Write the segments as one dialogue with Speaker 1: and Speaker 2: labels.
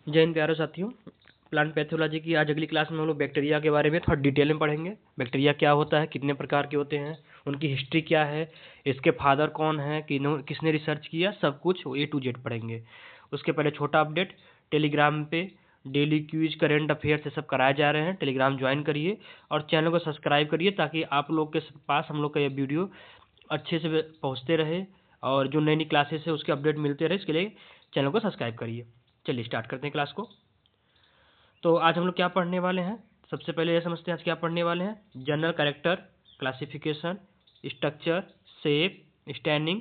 Speaker 1: जय हिंद प्यारे साथियों। प्लांट पैथोलॉजी की आज अगली क्लास में हम लोग बैक्टीरिया के बारे में थोड़ा डिटेल में पढ़ेंगे। बैक्टीरिया क्या होता है, कितने प्रकार के होते हैं, उनकी हिस्ट्री क्या है, इसके फादर कौन है, किसने रिसर्च किया, सब कुछ A to Z पढ़ेंगे। उसके पहले छोटा अपडेट, टेलीग्राम पे डेली क्यूज, करेंट अफेयर से सब कराए जा रहे हैं। टेलीग्राम ज्वाइन करिए और चैनल को सब्सक्राइब करिए ताकि आप लोग के पास हम लोग का ये वीडियो अच्छे से पहुँचते रहे और जो नई नई क्लासेस है उसके अपडेट मिलते रहे। इसके लिए चैनल को सब्सक्राइब करिए। चलिए स्टार्ट करते हैं क्लास को। तो आज हम लोग क्या पढ़ने वाले हैं, सबसे पहले ये समझते हैं आज क्या पढ़ने वाले हैं। General character, classification, structure, shape, standing,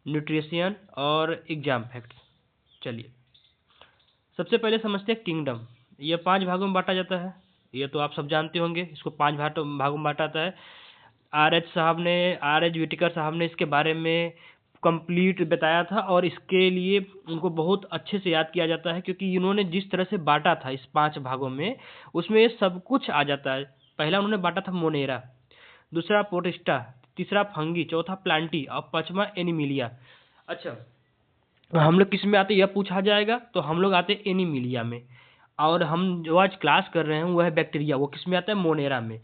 Speaker 1: nutrition और एग्जाम फैक्ट्स। चलिए सबसे पहले समझते हैं किंगडम। ये 5 भागों में बांटा जाता है, ये तो आप सब जानते होंगे। इसको 5 भागों में बांटा जाता है। आर एच विटिकर साहब ने इसके बारे में कंप्लीट बताया था और इसके लिए उनको बहुत अच्छे से याद किया जाता है क्योंकि इन्होंने जिस तरह से बांटा था इस 5 भागों में, उसमें ये सब कुछ आ जाता है। पहला उन्होंने बांटा था मोनेरा, दूसरा पोटिस्टा, तीसरा फंगी, चौथा प्लांटी और पांचवा एनिमिलिया। अच्छा, हम लोग किस में आते यह पूछा जाएगा तो हम लोग आते एनिमिलिया में, और हम जो आज क्लास कर रहे हैं वह है बैक्टीरिया, वो किस में आता है, मोनेरा में।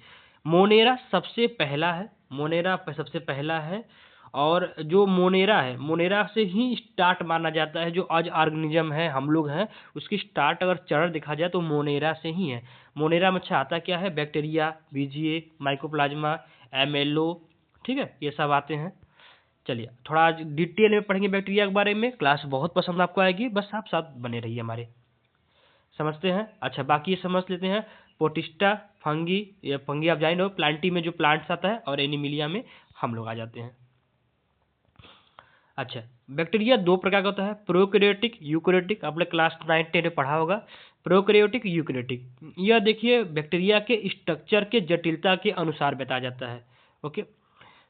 Speaker 1: मोनेरा सबसे पहला है, सबसे पहला है। और जो मोनेरा है, मोनेरा से ही स्टार्ट माना जाता है। जो आज ऑर्गेनिज्म है, हम लोग हैं, उसकी स्टार्ट अगर चरण देखा जाए तो मोनेरा से ही है। मोनेरा में अच्छा आता क्या है, बैक्टीरिया, बीजीए, माइकोप्लाज्मा, एमएलओ, ठीक है, ये सब आते हैं। चलिए थोड़ा आज डिटेल में पढ़ेंगे बैक्टीरिया के बारे में। क्लास बहुत पसंद आपको आएगी, बस आप साथ बने रहिए हमारे। समझते हैं। अच्छा, बाकी ये समझ लेते हैं। पोटिस्टा, फंगी, ये फंगी आप जान लो, प्लांटी में जो प्लांट्स आता है, और एनिमिलिया में हम लोग आ जाते हैं। अच्छा, बैक्टीरिया 2 प्रकार का होता है, प्रोकैरियोटिक, यूकैरियोटिक। आपने क्लास 9 10 में पढ़ा होगा प्रोकैरियोटिक, यूकैरियोटिक। यह देखिए बैक्टीरिया के स्ट्रक्चर के जटिलता के अनुसार बताया जाता है। ओके,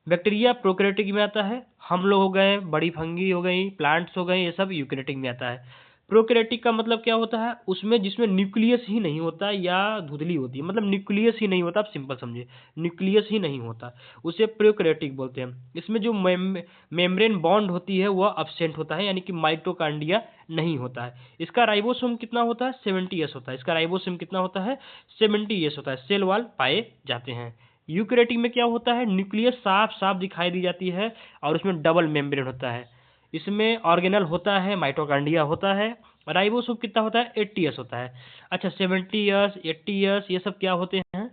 Speaker 1: बैक्टीरिया प्रोकैरियोटिक में आता है। हम लोग हो गए, बड़ी फंगी हो गई, प्लांट्स हो गए, ये सब यूकैरियोटिक में आता है। प्रोकैरियोटिक का मतलब क्या होता है, उसमें जिसमें न्यूक्लियस ही नहीं होता या धुंधली होती है, मतलब न्यूक्लियस ही नहीं होता, आप सिंपल समझिए, न्यूक्लियस ही नहीं होता, उसे प्रोकैरियोटिक बोलते हैं। इसमें जो मेम्ब्रेन बॉन्ड होती है वह अब्सेंट होता है, यानी कि माइटोकॉन्ड्रिया नहीं होता है। इसका राइबोसोम कितना होता है, 70S होता है। इसका राइबोसोम कितना होता है, 70S होता है। सेल वॉल पाए जाते हैं। यूकैरियोटिक में क्या होता है, न्यूक्लियस साफ साफ दिखाई दी जाती है और उसमें डबल मेम्ब्रेन होता है। इसमें ऑर्गेनल होता है, माइटोकॉन्ड्रिया होता है। राइबोसोम कितना होता है, 80S होता है। अच्छा, 70S, 80S ये सब क्या होते हैं,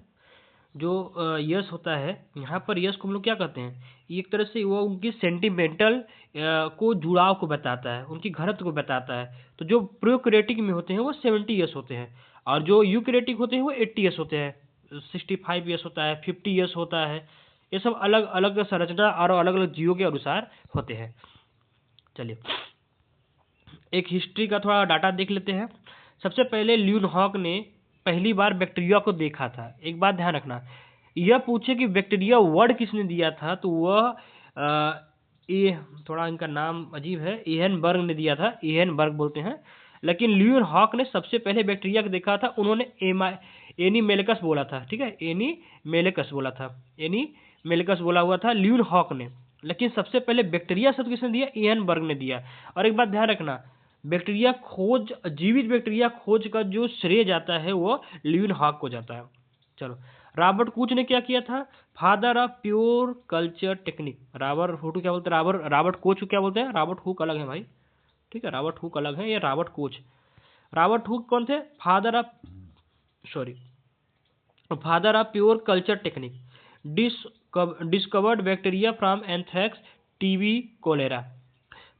Speaker 1: जो यस होता है, यहाँ पर यस को हम लोग क्या कहते हैं, एक तरह से वो उनकी सेंटिमेंटल को जुड़ाव को बताता है, उनकी घनत्व को बताता है। तो जो प्रोकैरियोटिक में होते हैं वो 70S होते हैं, और जो यूकैरियोटिक होते हैं वो 80S होते हैं, 65S होता है, 50S होता है। ये सब अलग अलग संरचना और अलग अलग जीवों के अनुसार होते हैं। चलिए एक हिस्ट्री का थोड़ा डाटा देख लेते हैं। सबसे पहले ल्यूनहॉक ने पहली बार बैक्टीरिया को देखा था। एक बात ध्यान रखना, यह पूछे कि बैक्टीरिया वर्ड किसने दिया था, तो वह ये थोड़ा इनका नाम अजीब है, एहनबर्ग ने दिया था, एहनबर्ग बोलते हैं। लेकिन ल्यूनहॉक ने सबसे पहले बैक्टीरिया को देखा था, उन्होंने एनी मेलेकस बोला था, ठीक है, एनी मेलेकस बोला था, एनी मेलेकस बोला हुआ था ल्यूनहॉक ने। लेकिन सबसे पहले बैक्टीरिया शब्द किसने दिया, एहनबर्ग ने दिया। और एक बात ध्यान रखना, बैक्टीरिया खोज, जीवित बैक्टीरिया खोज का जो श्रेय जाता है वो ल्यूनहॉक को जाता है। चलो, रॉबर्ट कूच ने क्या किया था, father of pure culture technique. Robert Hooke क्या बोलते हैं, रॉबर्ट कोच को क्या बोलते हैं, रॉबर्ट हुक अलग है भाई, ठीक है, रॉबर्ट हुक अलग है, ये रॉबर्ट कोच। रॉबर्ट हुक कौन थे, father of pure culture technique. Discovered bacteria from anthrax, TB, cholera.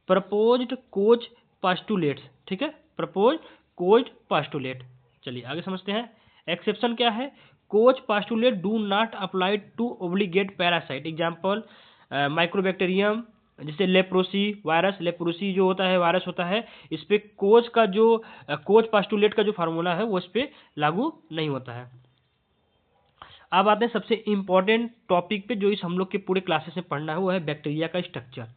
Speaker 1: Proposed Koch postulates, ठीक है, प्रपोज कोच पास्टुलेट। चलिए आगे समझते हैं। एक्सेप्शन क्या है, Koch postulate do not apply to obligate parasite. Example mycobacterium, जैसे लेप्रोसी वायरस, लेप्रोसी जो होता है वायरस होता है, इस पे कोच का जो कोच पास्टुलेट का जो फार्मूला है वो इस पे लागू नहीं होता है। अब आते हैं सबसे इंपॉर्टेंट टॉपिक पे जो इस हम लोग के पूरे क्लासेस में पढ़ना है, वो है बैक्टीरिया का स्ट्रक्चर।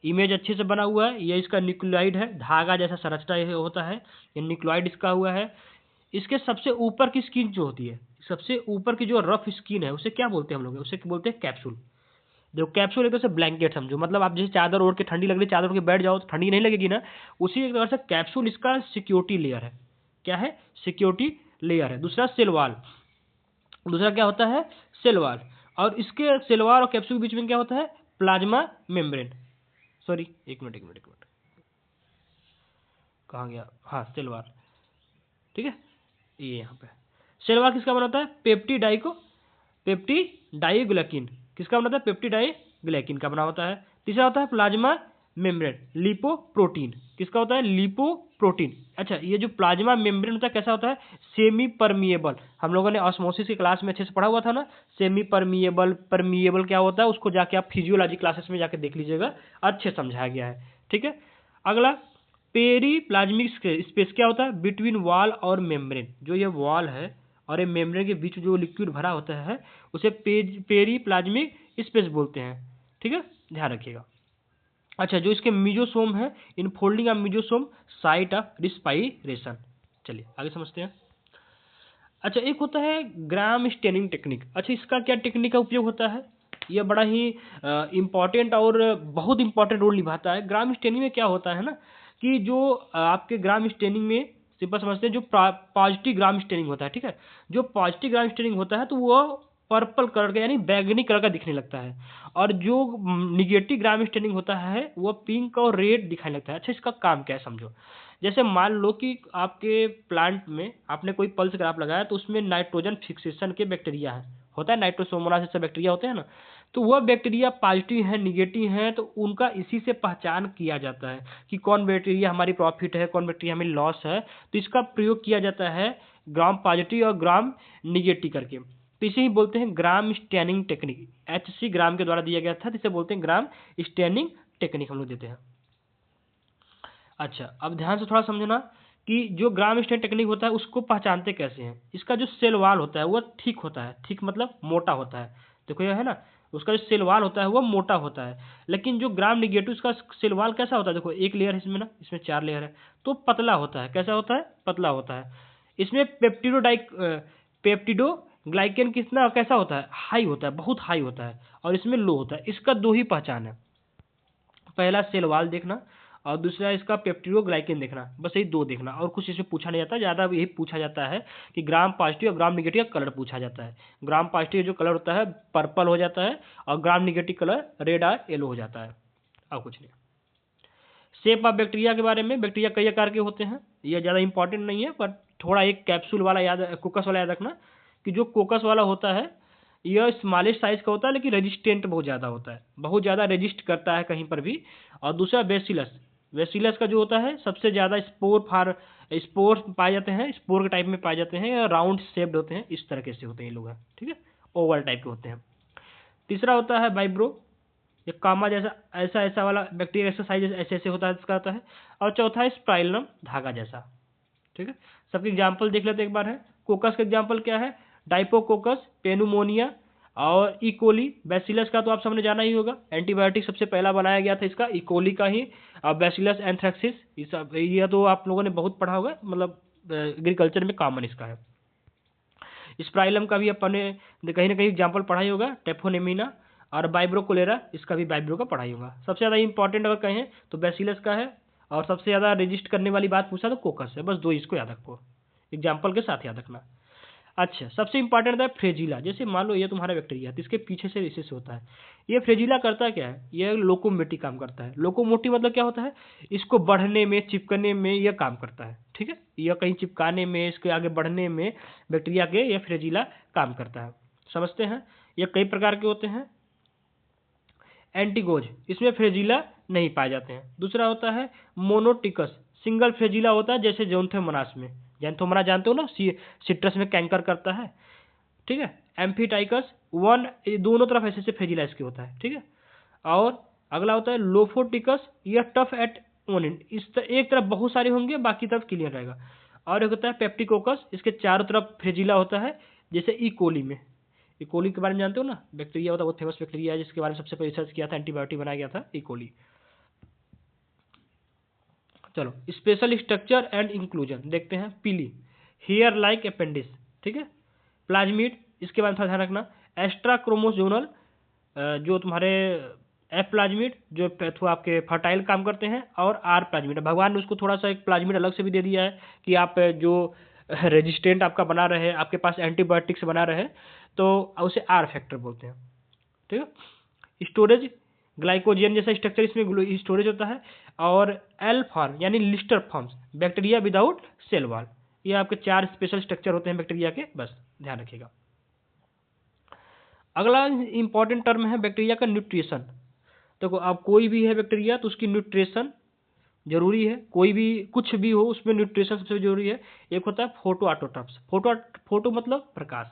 Speaker 1: इमेज अच्छे से बना हुआ है, ये इसका न्यूक्लियोइड है, धागा जैसा संरचना ये होता है, ये न्यूक्लियोइड इसका हुआ है। इसके सबसे ऊपर की स्किन जो होती है, सबसे ऊपर की जो रफ स्किन है, उसे क्या बोलते हैं हम लोग, उसे बोलते हैं कैप्सूल। देखो कैप्सूल एक तरह से ब्लैंकेट समझो, मतलब आप जैसे चादर ओढ़ के ठंडी लग रही, चादर ओढ़ के बैठ जाओ तो ठंडी नहीं लगेगी ना, उसी एक तरह से कैप्सूल इसका सिक्योरिटी लेयर है। क्या है? सिक्योरिटी लेयर है। दूसरा सेल वॉल, दूसरा क्या होता है? Cell wall. और इसके सेल वॉल और कैप्सूल के बीच में क्या होता है? Plasma membrane. सॉरी, एक मिनट, कहाँ गया? हाँ, सेल वॉल, ठीक है, ये यहाँ पे। सेल वॉल किसका बना होता है? पेप्टिडाइग्लाइकिन। किसका बना होता है? पेप्टिडाइग्लाइकिन का बना होता है। तीसरा होता है प्लाज्मा मेम्ब्रेन, लिपोप्रोटीन। किसका होता है? लिपोप्रोटीन। अच्छा, ये जो प्लाज्मा मेम्ब्रेन होता है कैसा होता है? Semi permeable. हम लोगों ने ऑस्मोसिस की क्लास में अच्छे से पढ़ा हुआ था ना, सेमी परमिएबल, परमिएबल क्या होता है उसको जाके आप फिजियोलॉजी क्लासेस में जाके देख लीजिएगा, अच्छे समझाया गया है, ठीक है। अगला पेरीप्लाज्मिक स्पेस क्या होता है? बिटवीन वॉल और मेम्ब्रेन। जो ये वॉल है और ये मेम्ब्रेन के बीच जो लिक्विड भरा होता है उसे पेरीप्लाज्मिक स्पेस बोलते हैं, ठीक है, ध्यान रखिएगा। अच्छा, जो इसके मीजोसोम है, infolding of mesosome, site of respiration. चलिए आगे समझते हैं। अच्छा, एक होता है ग्राम स्टेनिंग टेक्निक। अच्छा, इसका क्या टेक्निक का उपयोग होता है? यह बड़ा ही इम्पॉर्टेंट और बहुत इंपॉर्टेंट रोल निभाता है। ग्राम स्टेनिंग में क्या होता है ना कि जो आपके ग्राम स्टेनिंग में सिंपल समझते हैं, जो पॉजिटिव ग्राम स्टेनिंग होता है, ठीक है, जो पॉजिटिव ग्राम स्टेनिंग होता है तो वो पर्पल कलर का यानी बैंगनी कलर का दिखने लगता है, और जो निगेटिव ग्राम स्टेनिंग होता है वो पिंक और रेड दिखाने लगता है। अच्छा, इसका काम क्या है समझो। जैसे मान लो कि आपके प्लांट में आपने कोई पल्स ग्राफ लगाया तो उसमें नाइट्रोजन फिक्सेशन के बैक्टीरिया है, होता है नाइट्रोसोमोनास जैसे बैक्टीरिया होते हैं ना, तो वह बैक्टीरिया पॉजिटिव है, निगेटिव है, तो उनका इसी से पहचान किया जाता है कि कौन बैक्टीरिया हमारी प्रॉफिट है, कौन बैक्टीरिया हमें लॉस है। तो इसका प्रयोग किया जाता है ग्राम पॉजिटिव और ग्राम निगेटिव करके। तो इसे ही बोलते हैं ग्राम स्टैनिंग टेक्निक। HC ग्राम के द्वारा दिया गया था, तो इसे बोलते हैं ग्राम स्टैनिंग टेक्निक हम लोग देते हैं। अच्छा, अब ध्यान से थोड़ा समझना कि जो ग्राम स्टेन टेक्निक होता है उसको पहचानते कैसे हैं। इसका जो सेल वाल होता है वो ठीक होता है, ठीक मतलब मोटा होता है। देखो ये है ना, उसका जो सेल वाल होता है वो मोटा होता है। लेकिन जो ग्राम निगेटिव उसका सेल वाल कैसा होता है? देखो एक लेयर है इसमें ना, इसमें 4 लेयर है, तो पतला होता है। कैसा होता है? पतला होता है। इसमें पेप्टिडोग्लाइकन कितना कैसा होता है? हाई होता है, बहुत हाई होता है, और इसमें लो होता है। इसका दो ही पहचान है, पहला सेल वाल देखना और दूसरा इसका पेप्टिडोग्लाइकन देखना, बस यही दो देखना, और कुछ इसमें पूछा नहीं जाता। ज़्यादा यही पूछा जाता है कि ग्राम पॉजिटिव और ग्राम निगेटिव का कलर पूछा जाता है। ग्राम पॉजिटिव जो कलर होता है पर्पल हो जाता है, और ग्राम निगेटिव कलर रेड और येलो हो जाता है, और कुछ नहीं। शेप ऑफ बैक्टीरिया के बारे में, बैक्टीरिया कई आकार के होते हैं, ये ज़्यादा इंपॉर्टेंट नहीं है, पर थोड़ा एक कैप्सूल वाला याद, कोकस वाला याद रखना कि जो कोकस वाला होता है यह स्मॉलेस्ट साइज का होता है, लेकिन रेजिस्टेंट बहुत ज़्यादा होता है, बहुत ज़्यादा रेजिस्ट करता है कहीं पर भी। और दूसरा बेसिलस, बेसिलस का जो होता है सबसे ज़्यादा स्पोर पाए जाते हैं, स्पोर के टाइप में पाए जाते हैं, या राउंड शेप्ड होते हैं, इस तरह के से होते हैं ये लोग, ठीक है, ओवल टाइप के होते हैं। तीसरा होता है वाइब्रो, ये कामा जैसा ऐसा ऐसा वाला बैक्टीरिया एक्सरसाइज ऐसे ऐसे होता है, इसका होता है। और चौथा है स्पाइरलम, धागा जैसा, ठीक है। सबके एग्जाम्पल देख लेते एक बार है। कोकस का एग्जाम्पल क्या है? डाइपोकोकस, पेनुमोनिया और इकोली। बैसिलस का तो आप सबने जाना ही होगा, एंटीबायोटिक सबसे पहला बनाया गया था इसका, इकोली का ही। और बैसिलस एंथ्रेक्सिस, ये तो आप लोगों ने बहुत पढ़ा होगा, मतलब एग्रीकल्चर में कॉमन इसका है। स्पाइरलम का भी अपने कहीं ना कहीं एग्जाम्पल पढ़ा ही होगा, टेफोनेमिना। और बाइब्रोकोलेरा, इसका भी बाइब्रो का पढ़ाई होगा। सबसे ज़्यादा इंपॉर्टेंट अगर कहें तो बैसिलस का है, और सबसे ज़्यादा रजिस्ट करने वाली बात पूछा तो कोकस है। बस दो इसको याद रखो, एग्जाम्पल के साथ याद रखना। अच्छा, सबसे इंपॉर्टेंट है फ्रेजिला। जैसे मान लो ये तुम्हारा बैक्टीरिया है, तो इसके पीछे से इसी से होता है। ये फ्रेजिला करता क्या है? ये लोकोमोटिव काम करता है। लोकोमोटिव मतलब क्या होता है? इसको बढ़ने में, चिपकने में यह काम करता है, ठीक है, यह कहीं चिपकाने में, इसके आगे बढ़ने में बैक्टीरिया के यह फ्रेजिला काम करता है। समझते हैं? ये कई प्रकार के होते हैं। एंटीगोज, इसमें फ्रेजिला नहीं पाए जाते हैं। दूसरा होता है मोनोटिकस, सिंगल फ्रेजिला होता है, जैसे ज़ैंथोमोनास में। ज़ैंथोमोनास जानते हो ना, सिट्रस में कैंकर करता है, ठीक है। एम्फीटाइकस, वन, दोनों तरफ ऐसे ऐसे फ्रेजिला इसके होता है, ठीक है। और अगला होता है लोफोटिकस, यह टफ एट वन एंड, एक तरफ बहुत सारे होंगे, बाकी तरफ क्लियर रहेगा। और एक होता है पेप्टिकोकस, इसके चारों तरफ फ्रेजिला होता है, जैसे ई कोली में। ई कोली के बारे में जानते हो ना, बैक्टीरिया होता है, बहुत फेमस बैक्टीरिया है, जिसके बारे में सबसे पहले रिसर्च किया था, एंटीबायोटिक बनाया गया था, ई कोली। चलो, स्पेशल स्ट्रक्चर एंड इंक्लूजन देखते हैं। पीली, हेयर लाइक अपेंडिस, ठीक है। प्लाज्मिड, इसके बारे में थोड़ा ध्यान रखना। एक्स्ट्रा क्रोमोसोमल जो तुम्हारे एफ प्लाज्मिड जो थोड़ा आपके फर्टाइल काम करते हैं, और आर प्लाज्मिड। भगवान ने उसको थोड़ा सा एक प्लाज्मिड अलग से भी दे दिया है कि आप जो रेजिस्टेंट आपका बना रहे, आपके पास एंटीबायोटिक्स बना रहे, तो उसे आर फैक्टर बोलते हैं। ठीक है। स्टोरेज ग्लाइकोजन जैसा स्ट्रक्चर इसमें स्टोरेज होता है, और एल फॉर्म यानी Lister forms bacteria without cell wall. ये आपके 4 स्पेशल स्ट्रक्चर होते हैं बैक्टीरिया के, बस ध्यान रखिएगा। अगला इंपॉर्टेंट टर्म है बैक्टीरिया का न्यूट्रिशन। देखो अब कोई भी है बैक्टीरिया तो उसकी न्यूट्रिशन जरूरी है, कोई भी कुछ भी हो उसमें न्यूट्रिशन सबसे जरूरी है। एक होता है फोटो ऑटोट्रॉप्स। फोटो मतलब प्रकाश,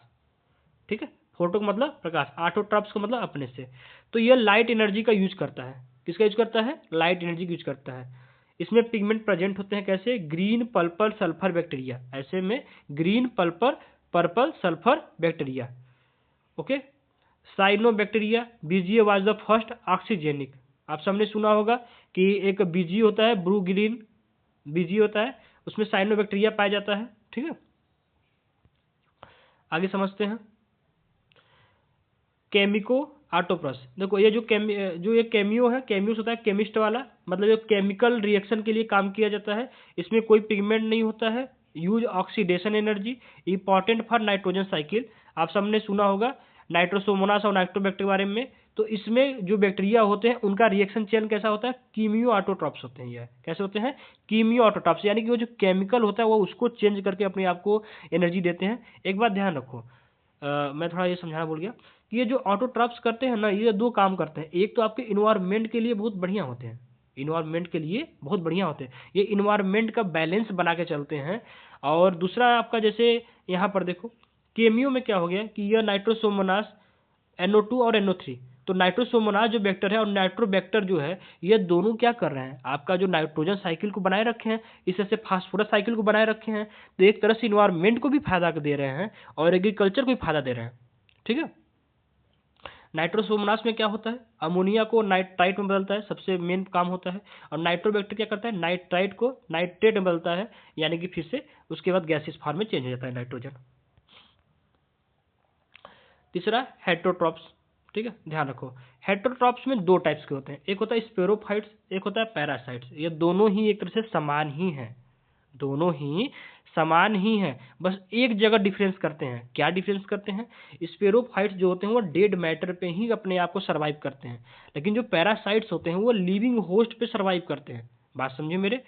Speaker 1: ठीक है, फोटो का मतलब प्रकाश, ऑटोट्रॉप्स का मतलब अपने से। तो यह लाइट एनर्जी का यूज करता है। किसका यूज करता है? लाइट एनर्जी का यूज करता है। इसमें पिगमेंट प्रेजेंट होते हैं कैसे? ग्रीन पर्पल सल्फर बैक्टीरिया, ऐसे में green purple sulphur bacteria. Okay. Cyanobacteria, BGA was the first oxygenic. आप सबने सुना होगा कि एक बीजी होता है, ब्रू ग्रीन बीजी होता है, उसमें साइनोबैक्टीरिया पाया जाता है। ठीक है, आगे समझते हैं। केमिको ऑटोप्रस। देखो ये जो ये केमियो है, केमियोस होता है केमिस्ट वाला, मतलब जो केमिकल रिएक्शन के लिए काम किया जाता है। इसमें कोई पिगमेंट नहीं होता है। Use oxidation energy, important for nitrogen cycle. आप सबने सुना होगा नाइट्रोसोमोनास और नाइट्रोबैक्टर के बारे में। तो इसमें जो बैक्टीरिया होते हैं उनका रिएक्शन चेन कैसा होता है? कीमियो ऑटोट्रॉप्स होते हैं। ये कैसे होते हैं? कीमियो ऑटोट्रॉप्स, यानी कि वो जो केमिकल होता है वो उसको चेंज करके अपने आप को एनर्जी देते हैं। एक बात ध्यान रखो, मैं थोड़ा ये समझाना भूल गया कि ये जो ऑटोट्रॉप्स करते हैं ना, ये 2 काम करते हैं। एक तो आपके इन्वायरमेंट के लिए बहुत बढ़िया होते हैं, इन्वायरमेंट के लिए बहुत बढ़िया होते हैं, ये इन्वायरमेंट का बैलेंस बना के चलते हैं। और दूसरा आपका जैसे यहाँ पर देखो केमियो में क्या हो गया कि यह नाइट्रोसोमोनास NO2 और NO3, तो नाइट्रोसोमोनास जो बैक्टर है और नाइट्रोबैक्टर जो है, ये दोनों क्या कर रहे हैं? आपका जो नाइट्रोजन साइकिल को बनाए रखे हैं, इस तरह से फास्फोरस साइकिल को बनाए रखे हैं। तो एक तरह से इन्वायरमेंट को भी फायदा दे रहे हैं और एग्रीकल्चर को भी फायदा दे रहे हैं। ठीक है। नाइट्रोसोमोनास में क्या होता है? अमोनिया को नाइट्राइट में बदलता है, सबसे मेन काम होता है। और नाइट्रोबैक्टर क्या करता है? नाइट्राइट को नाइट्रेट में बदलता है, यानी कि फिर से उसके बाद गैसियस फॉर्म में चेंज हो जाता है नाइट्रोजन। तीसरा हेटेरोट्रॉप्स। ठीक है, ध्यान रखो हेटेरोट्रॉप्स में 2 टाइप्स के होते हैं, एक होता है स्पेरोफाइट्स, एक होता है पैरासाइट्स। ये दोनों ही एक तरह से समान ही हैं, दोनों ही समान ही हैं, बस एक जगह डिफरेंस करते हैं। क्या डिफरेंस करते हैं? स्पेरोफाइट्स जो होते हैं वो डेड मैटर पे ही अपने आप को सर्वाइव करते हैं, लेकिन जो पैरासाइट्स होते हैं वो लिविंग होस्ट पे सर्वाइव करते हैं। बात समझे मेरे?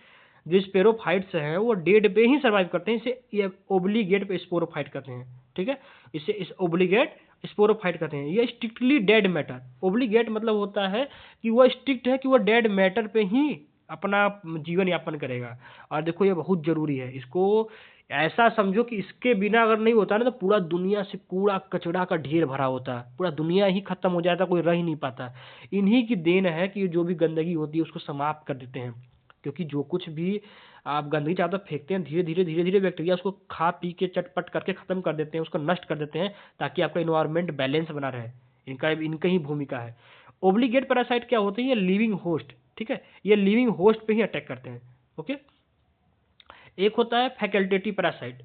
Speaker 1: जो स्पेरोफाइट्स हैं वो डेड पे ही सर्वाइव करते हैं, इसे ये ओब्लिगेट पे स्पोरोफाइट करते हैं। ठीक है, इसे इस ओब्लिगेट स्पोरोफाइट करते हैं। ये स्ट्रिक्टली डेड मैटर, ओब्लिगेट मतलब होता है कि वो स्ट्रिक्ट है कि वो डेड मैटर पे ही अपना जीवन यापन करेगा। और देखो ये बहुत जरूरी है, इसको ऐसा समझो कि इसके बिना अगर नहीं होता ना तो पूरा दुनिया से कूड़ा कचरा का ढेर भरा होता, पूरा दुनिया ही खत्म हो जाता, कोई रह ही नहीं पाता। इन्हीं की देन है कि जो भी गंदगी होती है उसको समाप्त कर देते हैं, क्योंकि जो कुछ भी आप गंदगी चाहते फेंकते हैं, धीरे धीरे बैक्टीरिया उसको खा पी के चटपट करके खत्म कर देते हैं, उसको नष्ट कर देते हैं, ताकि आपका इन्वायरमेंट बैलेंस बना रहे। इनका ही भूमिका है। ओब्लिगेट पैरासाइट क्या होते हैं? ये लिविंग होस्ट। ठीक है, ये लिविंग होस्ट पे ही अटैक करते हैं। ओके। एक होता है फैकल्टेटिव पैरासाइट।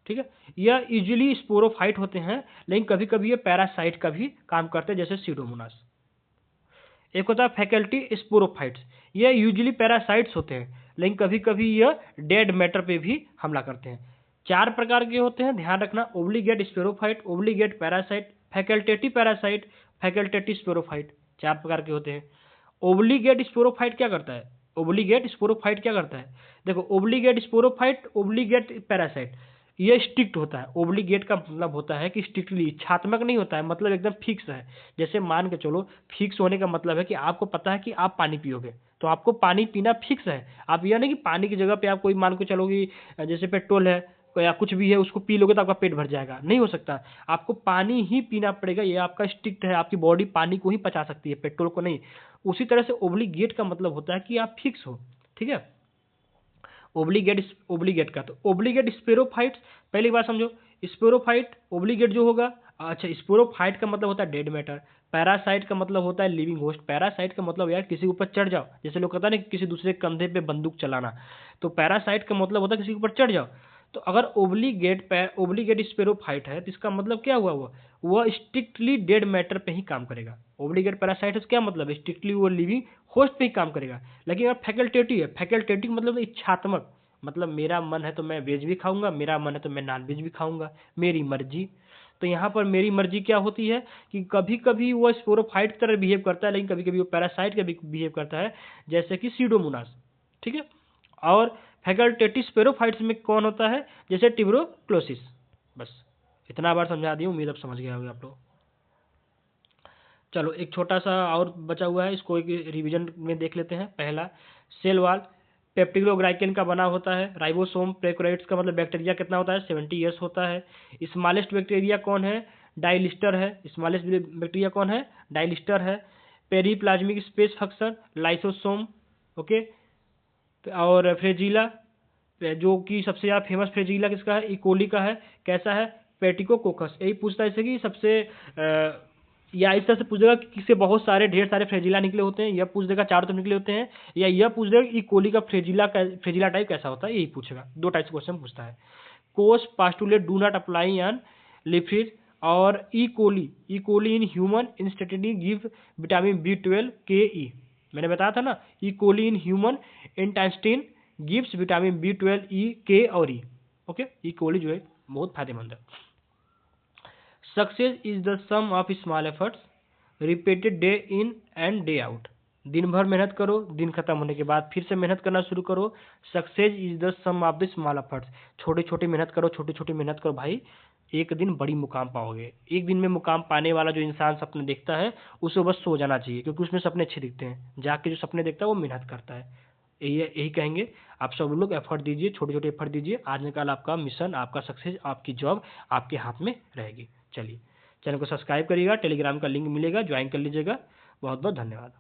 Speaker 1: ठीक है, यह यूजुअली स्पोरोफाइट होते हैं, लेकिन कभी कभी ये पैरासाइट का भी काम करते हैं, जैसे सीडोमोनास। एक होता है फैकल्टी स्पोरोफाइट्स, ये यूजुअली पैरासाइट्स होते हैं, लेकिन कभी कभी यह डेड मैटर पे भी हमला करते हैं। 4 प्रकार के होते हैं, ध्यान रखना। Obligate sporophyte, obligate parasite, facultative parasite, facultative sporophyte, 4 प्रकार के होते हैं। ओब्लिगेट स्पोरोफाइट क्या करता है? ओब्लिगेट स्पोरोफाइट क्या करता है? देखो ओब्लिगेट स्पोरोफाइट, ओब्लिगेट पैरासाइट, ये स्ट्रिक्ट होता है। ओब्लिगेट का मतलब होता है कि स्ट्रिक्टली, इच्छात्मक नहीं होता है, मतलब एकदम फिक्स है। जैसे मान के चलो, फिक्स होने का मतलब है कि आपको पता है कि आप पानी पियोगे, तो आपको पानी पीना फिक्स है। आप यह नहीं कि पानी की जगह पे आप कोई मान के चलो कि जैसे पेट्रोल है या कुछ भी है उसको पी लोगे तो आपका पेट भर जाएगा, नहीं हो सकता। आपको पानी ही पीना पड़ेगा, ये आपका स्ट्रिक्ट है। आपकी बॉडी पानी को ही पचा सकती है, पेट्रोल को नहीं। उसी तरह से ओब्लिगेट का मतलब होता है कि आप फिक्स हो। ठीक है, ओब्लिगेट का, तो ओब्लिगेट स्पेरोफाइट्स, पहली बात समझो, स्पेरोफाइट ओब्लिगेट जो होगा, अच्छा स्पोरोफाइट का मतलब होता है डेड मैटर, पैरासाइट का मतलब होता है लिविंग होस्ट। पैरासाइट का मतलब यार किसी के ऊपर चढ़ जाओ, जैसे लोग कहता है ना किसी दूसरे कंधे पे बंदूक चलाना, तो पैरासाइट का मतलब होता है किसी के ऊपर चढ़ जाओ। तो अगर ओब्लिगेट स्पेरोफाइट है तो इसका मतलब क्या हुआ, वह स्ट्रिक्टली डेड मैटर पे ही काम करेगा। ओब्लिगेट पैरासाइट है क्या मतलब, स्ट्रिक्टली वो लिविंग होस्ट पे ही काम करेगा। लेकिन अगर फैकल्टेटिव है, फैकल्टेटिव मतलब इच्छात्मक, मतलब मेरा मन है तो मैं वेज भी खाऊंगा, मेरा मन है तो मैं नॉन वेज भी खाऊंगा, मेरी मर्जी। तो यहाँ पर मेरी मर्जी क्या होती है कि कभी कभी वो स्पोरोफाइट की तरह बिहेव करता है, लेकिन कभी कभी वो पैरासाइट का भी बिहेव करता है, जैसे कि सीडोमोनास, ठीक है। और फैकल्टेटिव स्पेरोफाइट्स में कौन होता है, जैसे ट्यूबरोक्लोसिस। बस इतना बार समझा दी, उम्मीद अब समझ गए होंगे आप लोग। चलो एक छोटा सा और बचा हुआ है, इसको एक रिवीजन में देख लेते हैं। पहला, सेल वॉल पेप्टिडोग्लाइकन का बना होता है। राइबोसोम प्रोकैरियोट्स का मतलब बैक्टीरिया कितना होता है, 70 ईयर्स होता है। स्मॉलेस्ट बैक्टीरिया कौन है, डाइलिस्टर है। स्मॉलेस्ट बैक्टीरिया कौन है, डाइलिस्टर है। Periplasmic space function lysosome, okay. और फ्रेजिला, जो कि सबसे ज़्यादा फेमस फ्रेजिला किसका है, इकोली का है। कैसा है, पेटिकोकोकस। यही पूछता है इससे कि सबसे या इस तरह से पूछ देगा कि किससे बहुत सारे ढेर सारे फ्रेजिला निकले होते हैं, यह पूछ देगा चारों तरफ निकले होते हैं, या यह पूछ देगा कि कोली का फ्रेजिला टाइप कैसा होता है, यही पूछेगा। दो टाइप से क्वेश्चन पूछता है। Koch's postulate do not apply on lipid. और E coli in human instantly give vitamin B12 KE। मैंने बताया था ना, E coli in human intestine gives vitamin B12 E K और E। ओके, ई कोली जो है बहुत फायदेमंद है। Success is the sum of small efforts repeated day in and day out. दिन भर मेहनत करो, दिन खत्म होने के बाद फिर से मेहनत करना शुरू करो। Success is the sum of the small efforts. छोटे छोटे मेहनत करो, छोटे छोटे मेहनत करो भाई, एक दिन बड़ी मुकाम पाओगे। एक दिन में मुकाम पाने वाला जो इंसान सपने देखता है, उसे बस सो जाना चाहिए, क्योंकि उसमें सपने अच्छे दिखते हैं। जाके जो सपने देखता है वो मेहनत करता है। यही कहेंगे, आप सब लोग एफर्ट दीजिए, छोटे छोटे एफर्ट दीजिए। आज निकाल आपका मिशन, आपका सक्सेस, आपकी जॉब आपके हाथ में रहेगी। चलिए, चैनल को सब्सक्राइब करिएगा, टेलीग्राम का लिंक मिलेगा, ज्वाइन कर लीजिएगा। बहुत बहुत धन्यवाद।